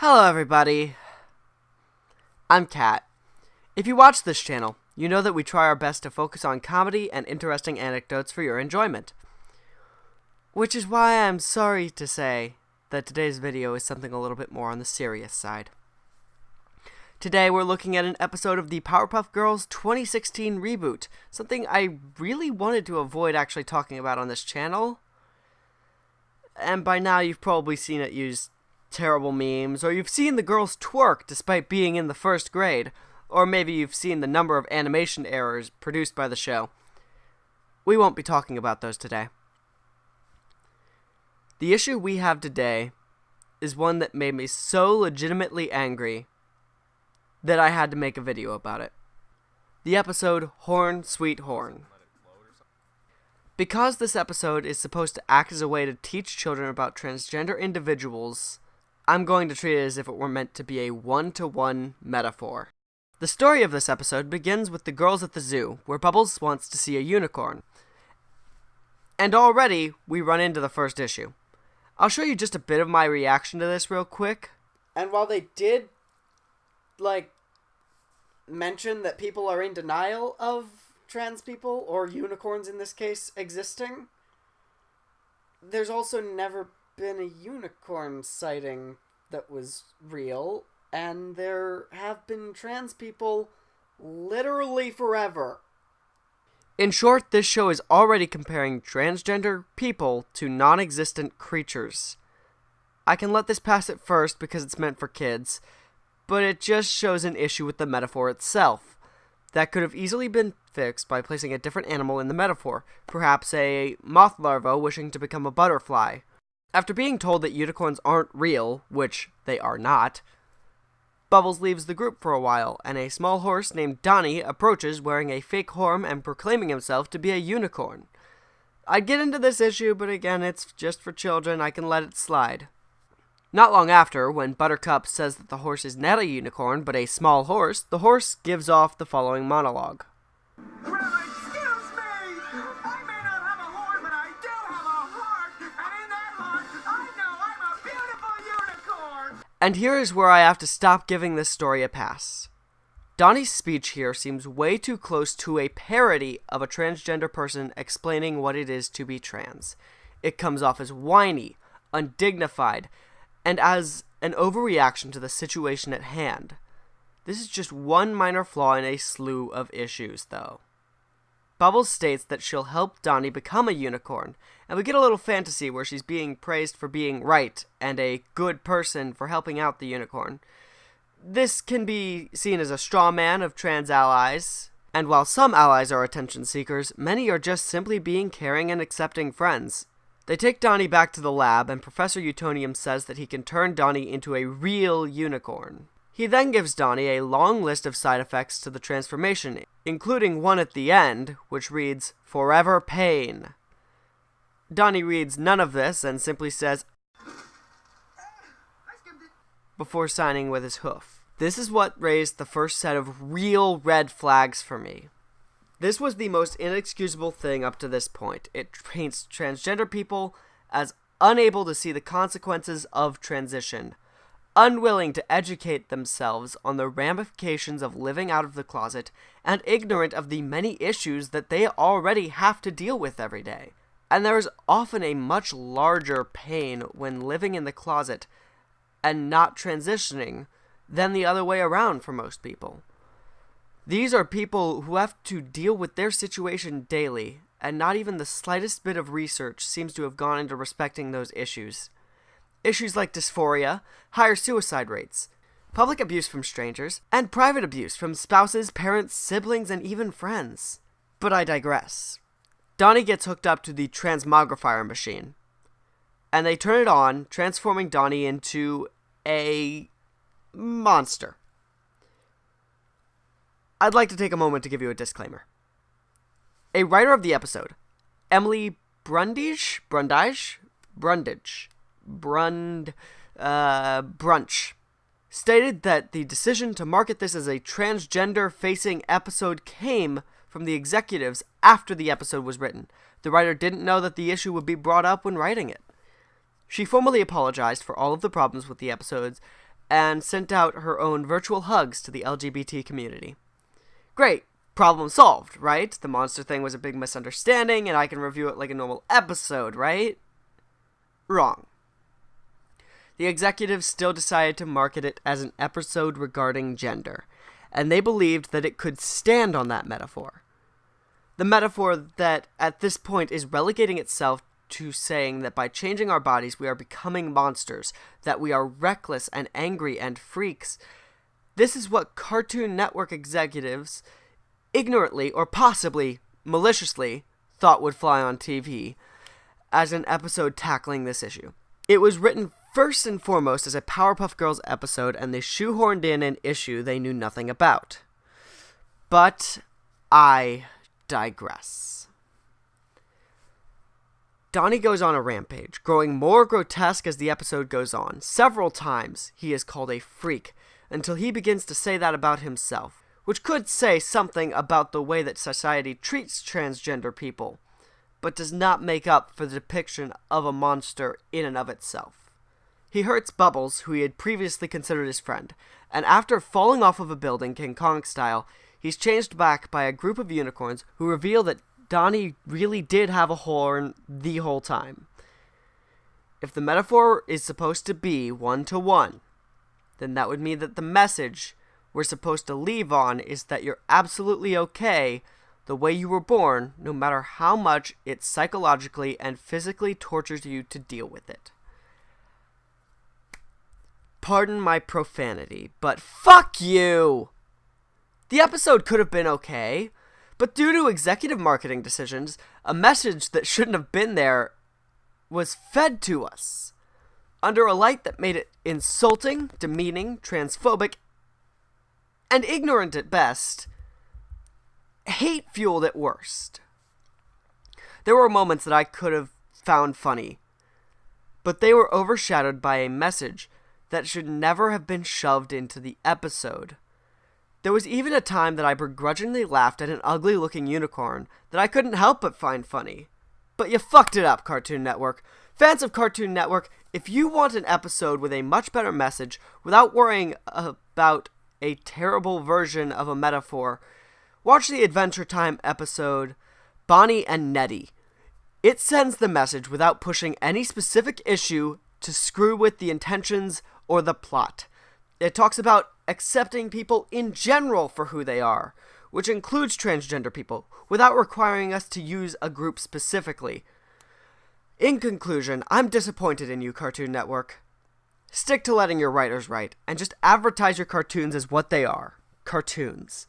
Hello everybody, I'm Kat. If you watch this channel, you know that we try our best to focus on comedy and interesting anecdotes for your enjoyment. Which is why I'm sorry to say that today's video is something a little bit more on the serious side. Today we're looking at an episode of the Powerpuff Girls 2016 reboot, something I really wanted to avoid actually talking about on this channel. And by now you've probably seen it used terrible memes, or you've seen the girls twerk despite being in the first grade, or maybe you've seen the number of animation errors produced by the show. We won't be talking about those today. The issue we have today is one that made me so legitimately angry that I had to make a video about it. The episode Horn, Sweet Horn. Because this episode is supposed to act as a way to teach children about transgender individuals, I'm going to treat it as if it were meant to be a one-to-one metaphor. The story of this episode begins with the girls at the zoo, where Bubbles wants to see a unicorn. And already, we run into the first issue. I'll show you just a bit of my reaction to this real quick. And while they did, mention that people are in denial of trans people, or unicorns in this case, existing, there's also never been a unicorn sighting that was real, and there have been trans people literally forever. In short, this show is already comparing transgender people to non-existent creatures. I can let this pass at first because it's meant for kids, but it just shows an issue with the metaphor itself. That could have easily been fixed by placing a different animal in the metaphor, perhaps a moth larva wishing to become a butterfly. After being told that unicorns aren't real, which they are not, Bubbles leaves the group for a while, and a small horse named Donnie approaches wearing a fake horn and proclaiming himself to be a unicorn. I'd get into this issue, but again, it's just for children, I can let it slide. Not long after, when Buttercup says that the horse is not a unicorn, but a small horse, the horse gives off the following monologue. Well, excuse me! I may not have a horn, but I do have a heart! And in that heart, I know I'm a beautiful unicorn! And here is where I have to stop giving this story a pass. Donnie's speech here seems way too close to a parody of a transgender person explaining what it is to be trans. It comes off as whiny, undignified, and as an overreaction to the situation at hand. This is just one minor flaw in a slew of issues, though. Bubbles states that she'll help Donnie become a unicorn, and we get a little fantasy where she's being praised for being right and a good person for helping out the unicorn. This can be seen as a straw man of trans allies, and while some allies are attention seekers, many are just simply being caring and accepting friends. They take Donnie back to the lab, and Professor Utonium says that he can turn Donnie into a real unicorn. He then gives Donnie a long list of side effects to the transformation, including one at the end, which reads, "Forever pain." Donnie reads none of this and simply says, before signing with his hoof. This is what raised the first set of real red flags for me. This was the most inexcusable thing up to this point. It paints transgender people as unable to see the consequences of transition, unwilling to educate themselves on the ramifications of living out of the closet, and ignorant of the many issues that they already have to deal with every day. And there is often a much larger pain when living in the closet and not transitioning than the other way around for most people. These are people who have to deal with their situation daily, and not even the slightest bit of research seems to have gone into respecting those issues. Issues like dysphoria, higher suicide rates, public abuse from strangers, and private abuse from spouses, parents, siblings, and even friends. But I digress. Donnie gets hooked up to the transmogrifier machine, and they turn it on, transforming Donnie into a monster. I'd like to take a moment to give you a disclaimer. A writer of the episode, Emily Brundage, stated that the decision to market this as a transgender-facing episode came from the executives after the episode was written. The writer didn't know that the issue would be brought up when writing it. She formally apologized for all of the problems with the episodes and sent out her own virtual hugs to the LGBT community. Great. Problem solved, right? The monster thing was a big misunderstanding, and I can review it like a normal episode, right? Wrong. The executives still decided to market it as an episode regarding gender, and they believed that it could stand on that metaphor. The metaphor that, at this point, is relegating itself to saying that by changing our bodies we are becoming monsters, that we are reckless and angry and freaks. This is what Cartoon Network executives ignorantly or possibly maliciously thought would fly on TV as an episode tackling this issue. It was written first and foremost as a Powerpuff Girls episode, and they shoehorned in an issue they knew nothing about. But I digress. Donnie goes on a rampage, growing more grotesque as the episode goes on. Several times he is called a freak, until he begins to say that about himself, which could say something about the way that society treats transgender people, but does not make up for the depiction of a monster in and of itself. He hurts Bubbles, who he had previously considered his friend, and after falling off of a building King Kong style, he's chased back by a group of unicorns who reveal that Donnie really did have a horn the whole time. If the metaphor is supposed to be one-to-one, then that would mean that the message we're supposed to leave on is that you're absolutely okay the way you were born, no matter how much it psychologically and physically tortures you to deal with it. Pardon my profanity, but fuck you! The episode could have been okay, but due to executive marketing decisions, a message that shouldn't have been there was fed to us, under a light that made it insulting, demeaning, transphobic, and ignorant at best, hate-fueled at worst. There were moments that I could have found funny, but they were overshadowed by a message that should never have been shoved into the episode. There was even a time that I begrudgingly laughed at an ugly-looking unicorn that I couldn't help but find funny. But you fucked it up, Cartoon Network. Fans of Cartoon Network, if you want an episode with a much better message without worrying about a terrible version of a metaphor, watch the Adventure Time episode, Bonnie and Nettie. It sends the message without pushing any specific issue to screw with the intentions or the plot. It talks about accepting people in general for who they are, which includes transgender people, without requiring us to use a group specifically. In conclusion, I'm disappointed in you, Cartoon Network. Stick to letting your writers write, and just advertise your cartoons as what they are, cartoons.